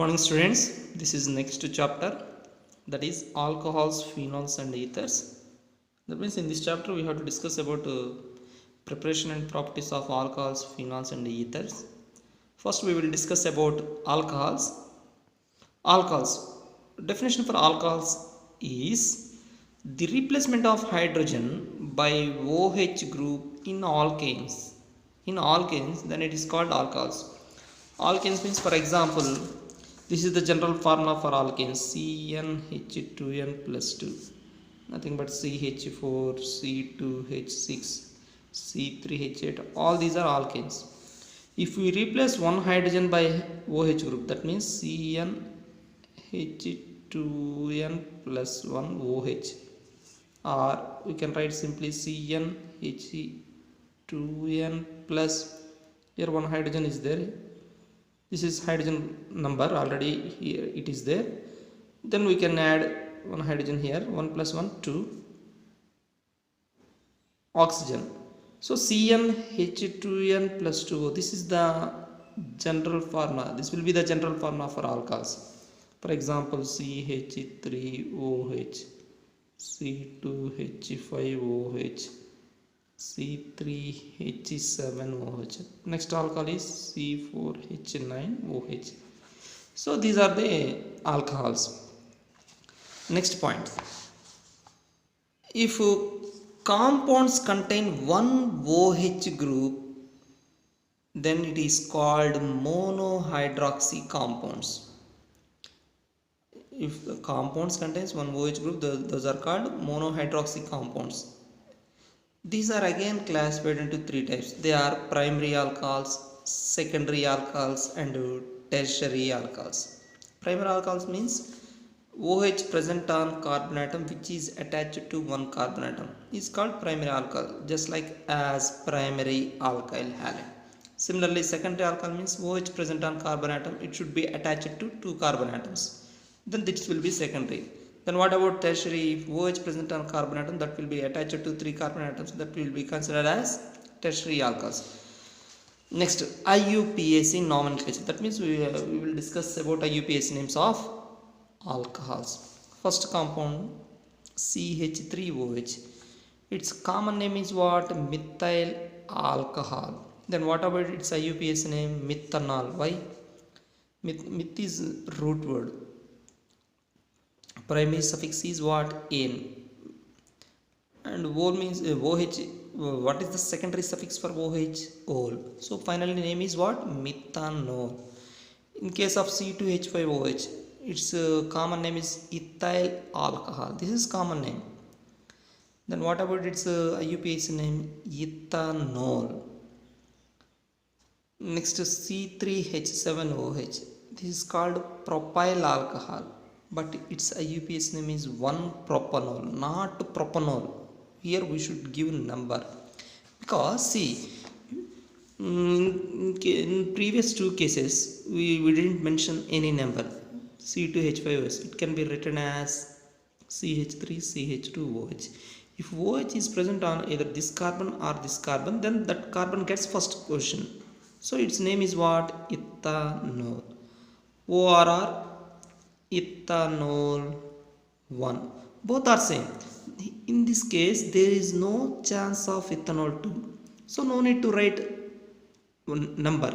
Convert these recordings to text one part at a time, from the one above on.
Morning students, this is next chapter, that is alcohols, phenols and ethers. That means in this chapter we have to discuss about preparation and properties of alcohols, phenols and ethers. First we will discuss about alcohols. Alcohols, definition for alcohols is the replacement of hydrogen by OH group in alkanes. In alkanes, then it is called alcohols. Alkanes means, for example, this is the general formula for alkanes: CnH2n plus 2, nothing but CH4, C2H6, C3H8. All these are alkanes. If we replace one hydrogen by OH group, that means CnH2n plus 1 OH, or we can write simply CnH2n plus, here one hydrogen is there, this is hydrogen number already, here it is there, then we can add one hydrogen here, 1 plus 1 2 oxygen. So CnH2n plus 2, this is the general formula, this will be the general formula for alcohols. For example, CH3OH, C2H5OH, C3H7OH. Next alcohol is C4H9OH. So these are the alcohols. Next point, if compounds contain one OH group, then it is called monohydroxy compounds. If the compounds contains one OH group, those are called monohydroxy compounds. These are again classified into three types. They are primary alcohols, secondary alcohols and tertiary alcohols. Primary alcohols means OH present on carbon atom which is attached to one carbon atom is called primary alcohol, just like as primary alkyl halide. Similarly, secondary alcohol means OH present on carbon atom, it should be attached to two carbon atoms, then this will be secondary. Then what about tertiary? If OH present on carbon atom, that will be attached to three carbon atoms, that will be considered as tertiary alcohols. Next, IUPAC nomenclature. That means we will discuss about IUPAC names of alcohols. First compound, CH3OH. Its common name is what? Methyl alcohol. Then what about its IUPAC name? Methanol. Why? Meth is root word. Primary suffix is what? N. And ol means OH. What is the secondary suffix for OH? Ol. So finally name is what? Methanol. In case of C2H5OH, its common name is ethyl alcohol. This is common name. Then what about its IUPAC name? Ethanol. Next, C3H7OH. This is called propyl alcohol, but its IUPAC name is 1-propanol, not propanol. Here we should give number, because see, in previous two cases we didn't mention any number. C2H5OH, it can be written as CH3CH2OH. If OH is present on either this carbon or this carbon, then that carbon gets first position. So its name is what? Ethanol. ORR, ethanol 1. Both are same. In this case there is no chance of ethanol 2, so no need to write number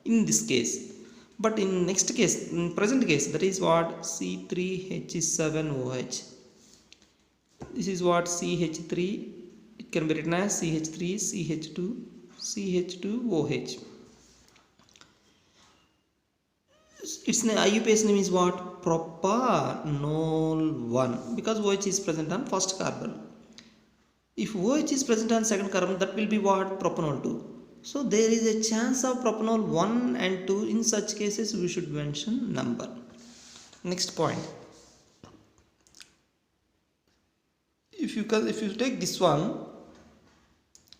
in this case. But in next case, in present case, that is what? C3H7OH. This is what? CH3, it can be written as CH3 CH2 CH2OH. Its IUPAC name is what? Propanol 1, because OH is present on first carbon. If OH is present on second carbon, that will be what? Propanol 2. So there is a chance of propanol 1 and 2. In such cases we should mention number. Next point, if you take this one,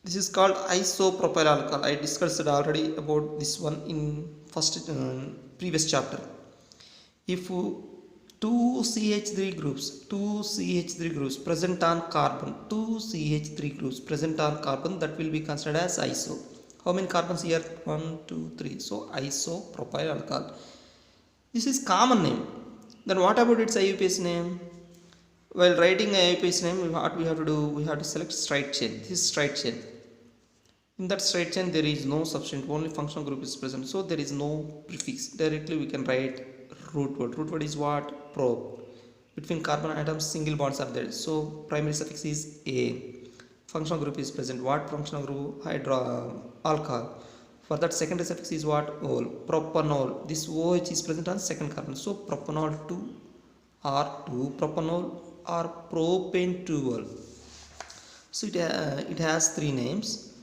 this is called isopropyl alcohol. I discussed already about this one in first previous chapter. If two CH3 groups present on carbon, that will be considered as iso. How many carbons here? 1, 2, 3. So isopropyl alcohol. This is common name. Then what about its IUPAC name? While writing IUPAC name, what we have to do? We have to select straight chain. This is straight chain. In that straight chain, there is no substituent, only functional group is present. So there is no prefix. Directly we can write root word. Root word is what? Probe. Between carbon atoms, single bonds are there. So primary suffix is A. Functional group is present. What functional group? Alcohol. For that secondary suffix is what? Ol. Propanol. This OH is present on second carbon. So propanol 2 R2 propanol or propane 2ol. So it has three names.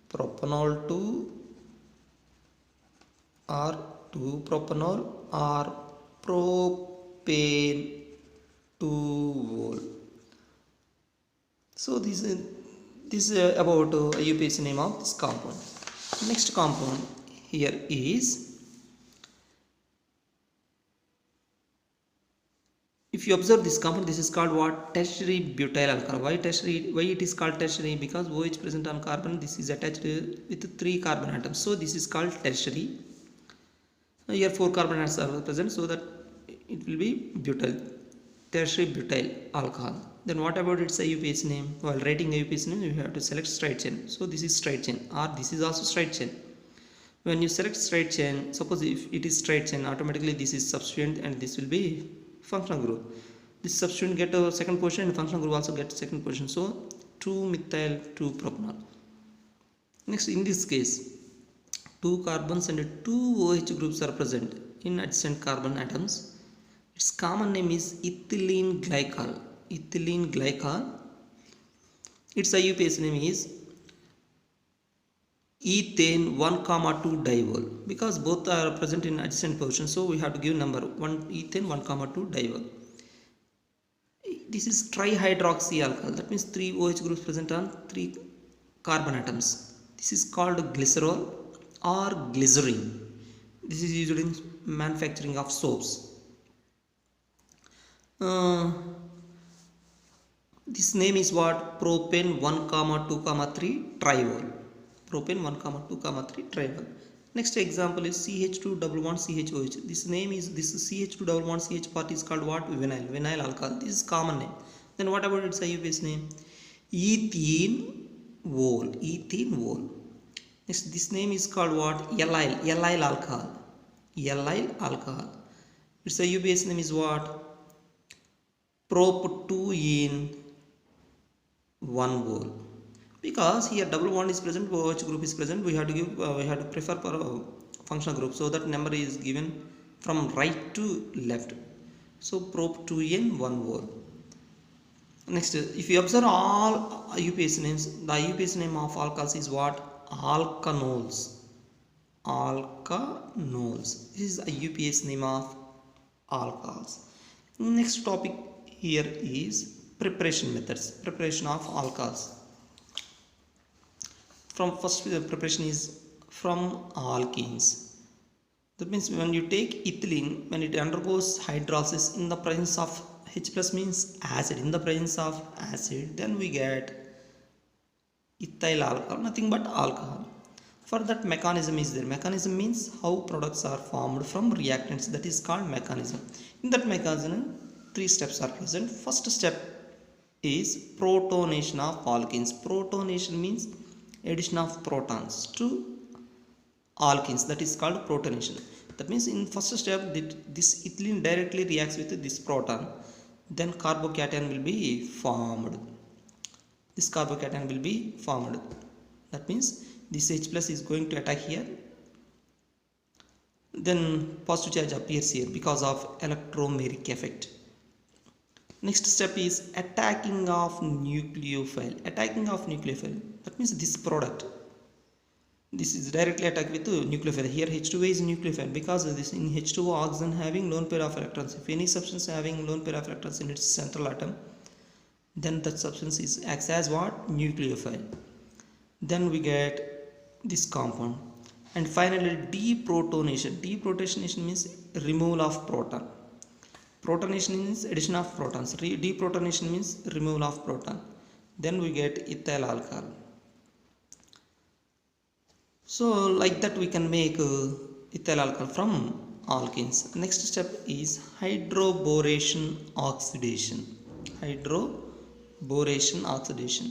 Propanol 2 or 2 propanol or propane 2ol. So this is about IUPAC name of this compound. Next compound here is, if you observe this compound, this is called what? Tertiary butyl alcohol. Why tertiary? Why it is called tertiary? Because OH present on carbon, this is attached with 3 carbon atoms. So this is called tertiary. Here 4 carbon atoms are present, so that it will be butyl. Tertiary butyl alcohol. Then what about its IUPAC name? While writing IUPAC name, you have to select straight chain. So this is straight chain, or this is also straight chain. When you select straight chain, suppose if it is straight chain, automatically this is substituent and this will be functional group. This substituent get a second position and functional group also gets second position. So 2-methyl 2-propanol. Next, in this case, 2 carbons and 2 OH groups are present in adjacent carbon atoms. Its common name is ethylene glycol. Ethylene glycol. Its IUPAC name is ethane 1,2 diol, because both are present in adjacent position, so we have to give number 1 ethane 1,2 diol. This is trihydroxy alcohol, that means 3 OH groups present on 3 carbon atoms. This is called glycerol or glycerine. This is used in manufacturing of soaps. This name is what? Propane 1,2,3 triol. Propane 1,2,3 triol. Next example is CH2-1,1-CHOH. This CH2-1,1-CH part is called what? Vinyl alcohol. This is common name. Then what about its IUPAC name? Ethene-wol. Next, this name is called what? Allyl alcohol. Its IUPAC name is what? Prop-2-ene-1-wol. Because here double bond is present, OH group is present, we have to prefer for functional group, so that number is given from right to left. So prop-2-ene-1-wol. Next, if you observe all IUPAC names, the IUPAC name of alcohols is what? Alkanols. This is IUPAC name of alcohols. Next topic here is preparation methods. Preparation of alcohols. First preparation is from alkenes. That means when you take ethylene, when it undergoes hydrolysis in the presence of H plus means acid, in the presence of acid, then we get ethyl alcohol, nothing but alcohol. For that, mechanism is there. Mechanism means how products are formed from reactants, that is called mechanism. In that mechanism, 3 steps are present. First step is protonation of alkenes. Protonation means addition of protons to alkenes, that is called protonation. That means in first step, this ethylene directly reacts with this proton, then carbocation will be formed. This carbocation will be formed. That means this H plus is going to attack here, then positive charge appears here because of electromeric effect. Next step is attacking of nucleophile. That means this product, this is directly attacked with nucleophile. Here H2A is nucleophile because of this. In H2O, oxygen having lone pair of electrons. If any substance having lone pair of electrons in its central atom, then that substance acts as what? Nucleophile. Then we get this compound. And finally deprotonation. Deprotonation means removal of proton. Protonation means addition of protons. Deprotonation means removal of proton. Then we get ethyl alcohol. So like that we can make ethyl alcohol from alkenes. Next step is hydroboration oxidation. Hydroboration oxidation.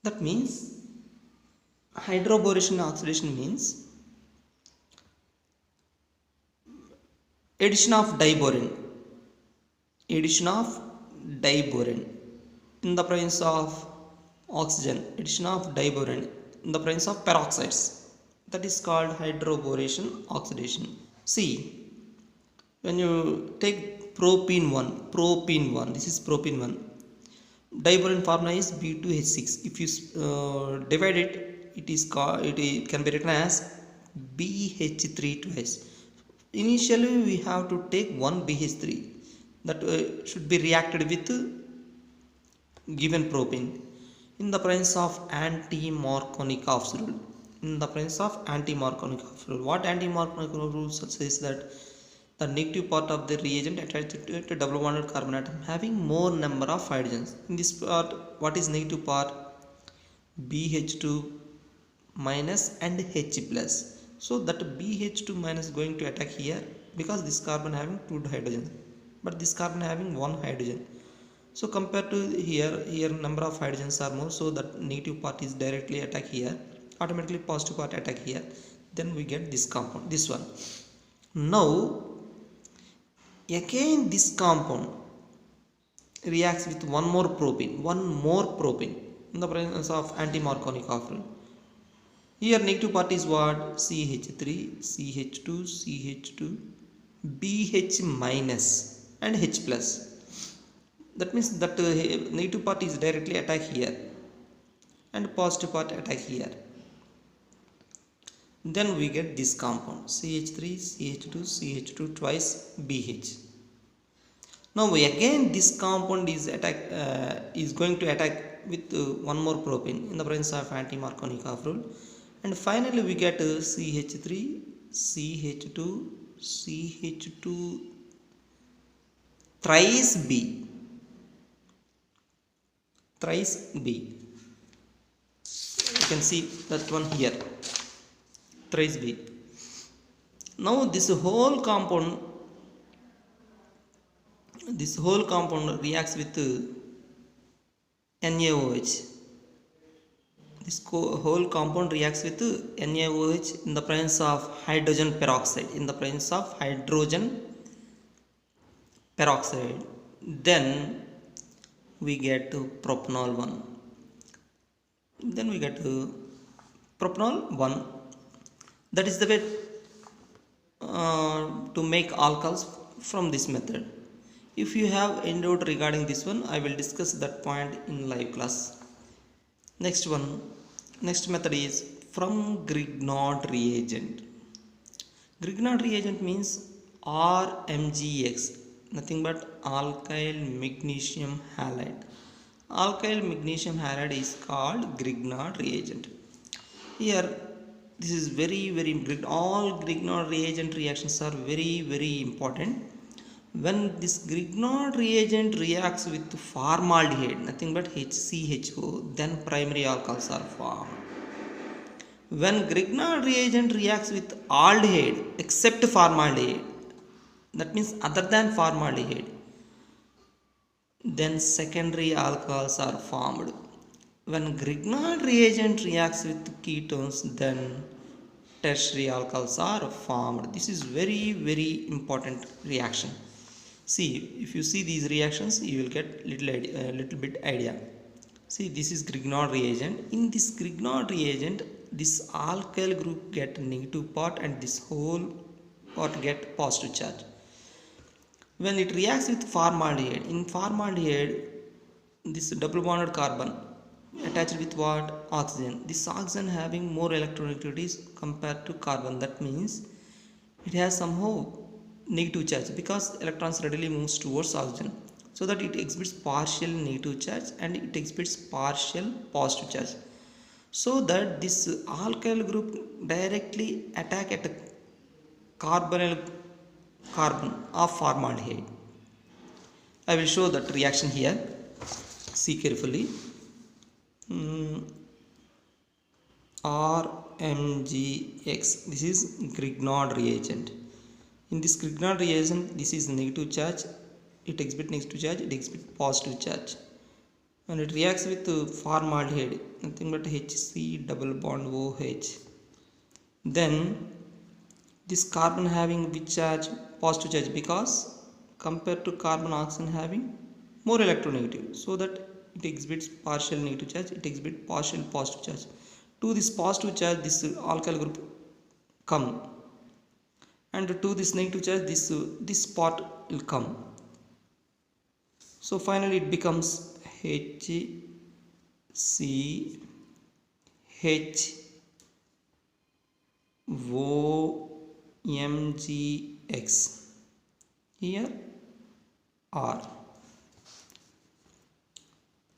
That means hydroboration oxidation means addition of diborane in the presence of oxygen, addition of diborane in the presence of peroxides. That is called hydroboration oxidation. See, when you take propene 1, this is propene 1. Diborane formula is B2H6. If you divide it, it can be written as BH3 twice. Initially we have to take one BH3 that should be reacted with given propane in the presence of anti-Markovnikov rule. What anti-Markovnikov rule says that the negative part of the reagent attached to double bonded carbon atom having more number of hydrogens. In this part, what is negative part? BH2 minus and H plus. So that BH2 minus is going to attack here because this carbon having 2 hydrogens, but this carbon having 1 hydrogen. So compared to here number of hydrogens are more, so that negative part is directly attack here, automatically positive part attack here, then we get this compound, this one. Now again this compound reacts with one more propane in the presence of anti-Markovnikov rule. Here negative part is what? CH3, CH2, CH2, BH minus and H plus. That means that negative part is directly attack here and positive part attack here. Then we get this compound CH3, CH2, CH2 twice BH. Now again this compound is going to attack with one more propane in the presence of anti-Markovnikov rule. And finally we get CH3, CH2, CH2 thrice B. You can see that one here, thrice B. Now this whole compound reacts with NaOH. This whole compound reacts with NaOH in the presence of hydrogen peroxide. Then we get propanol 1. That is the way to make alcohols from this method. If you have any doubt regarding this one, I will discuss that point in live class. Next method is from Grignard reagent. Grignard reagent means RMGX, nothing but alkyl magnesium halide. Alkyl magnesium halide is called Grignard reagent. Here this is very important. All Grignard reagent reactions are very important. When this Grignard reagent reacts with formaldehyde, nothing but HCHO, then primary alcohols are formed. When Grignard reagent reacts with aldehyde except formaldehyde, that means other than formaldehyde, then secondary alcohols are formed. When Grignard reagent reacts with ketones, then tertiary alcohols are formed. This is very important reaction. See, if you see these reactions, you will get little bit idea. See, this is Grignard reagent. In this Grignard reagent, this alkyl group get negative part and this whole part get positive charge. When it reacts with formaldehyde, in formaldehyde, this double bonded carbon attached with what? Oxygen. This oxygen having more electronegativities compared to carbon. That means it has somehow negative charge because electrons readily moves towards oxygen, so that it exhibits partial negative charge and it exhibits partial positive charge, so that this alkyl group directly attack at a carbon of formaldehyde. I will show that reaction here. See carefully. RMGX, this is Grignard reagent. In this Grignard reagent, this is negative charge, it exhibits negative charge, it exhibits positive charge. And it reacts with formaldehyde, nothing but HC double bond OH. Then this carbon having which charge? Positive charge, because compared to carbon, oxygen having more electronegative, so that it exhibits partial negative charge, it exhibits partial positive charge. To this positive charge, this alkyl group come, and to this negative charge, this part will come. So finally it becomes HCOMgX. Here R.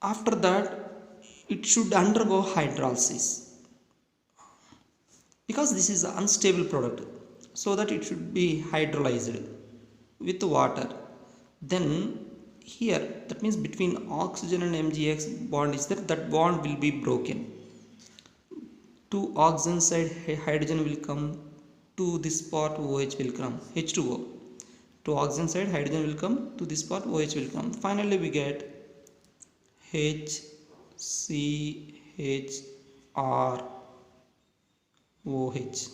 After that, it should undergo hydrolysis, because this is an unstable product, so that it should be hydrolyzed with water. Then here, that means between oxygen and MgX bond is there, that bond will be broken. To oxygen side hydrogen will come, to this part OH will come, H2O. To oxygen side hydrogen will come, to this part OH will come. Finally we get HCHROH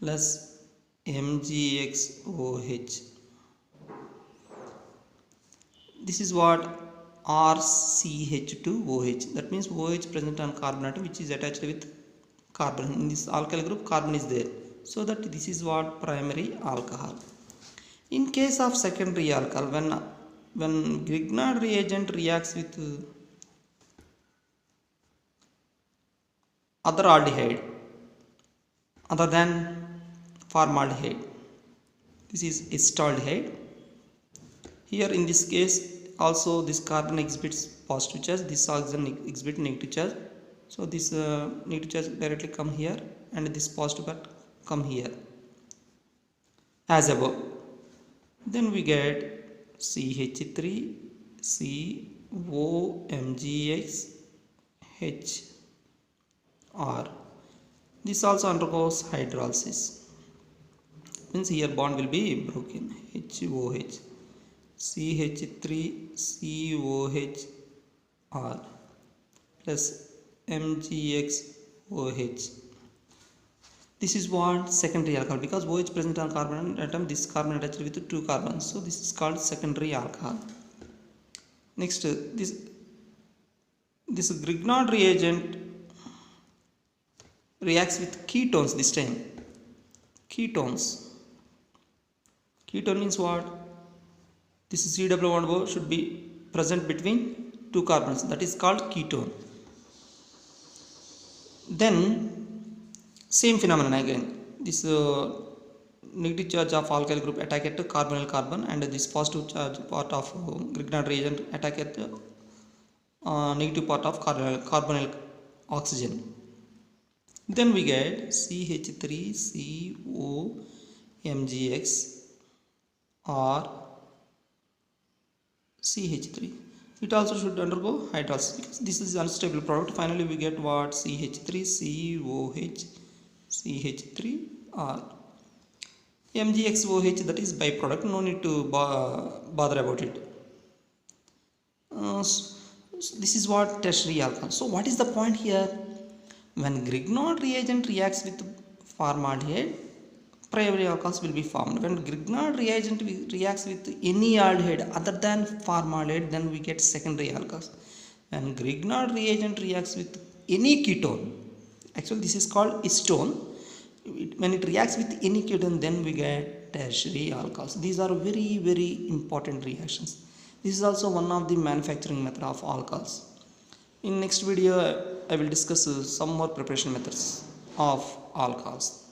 plus MgXOH. This is what RCH2OH. That means OH present on carbon atom which is attached with carbon. In this alkyl group, carbon is there. So that this is what primary alcohol. In case of secondary alcohol, when Grignard reagent reacts with other aldehyde other than formaldehyde, this is acetaldehyde. Here in this case also this carbon exhibits positive charge, this oxygen exhibits negative charge. So this negative charge directly come here, and this positive part come here as above. Then we get CH3COMgXHR. This also undergoes hydrolysis, means here bond will be broken. HOH CH3COHR plus MgXOH. This is what secondary alcohol, because OH present on carbon atom, this carbon attached with two carbons, so this is called secondary alcohol. Next, this Grignard reagent reacts with ketones this time. Ketones. Ketone means what? This C double bond O should be present between two carbons, that is called ketone. Then same phenomenon again, this negative charge of alkyl group attack at carbonyl carbon, and this positive charge part of Grignard reagent attack at negative part of carbonyl oxygen. Then we get CH3COMgX or CH3. It also should undergo hydrolysis because this is unstable product. Finally we get what? CH3COH CH3R. MgXOH, that is byproduct, no need to bother about it. This is what tertiary alcohol. So what is the point here? When Grignard reagent reacts with formaldehyde, primary alcohols will be formed. When Grignard reagent reacts with any aldehyde other than formaldehyde, then we get secondary alcohols. When Grignard reagent reacts with any ketone, actually this is called acetone. When it reacts with any ketone, then we get tertiary alcohols. These are very, very important reactions. This is also one of the manufacturing method of alcohols. In next video, I will discuss some more preparation methods of alcohols.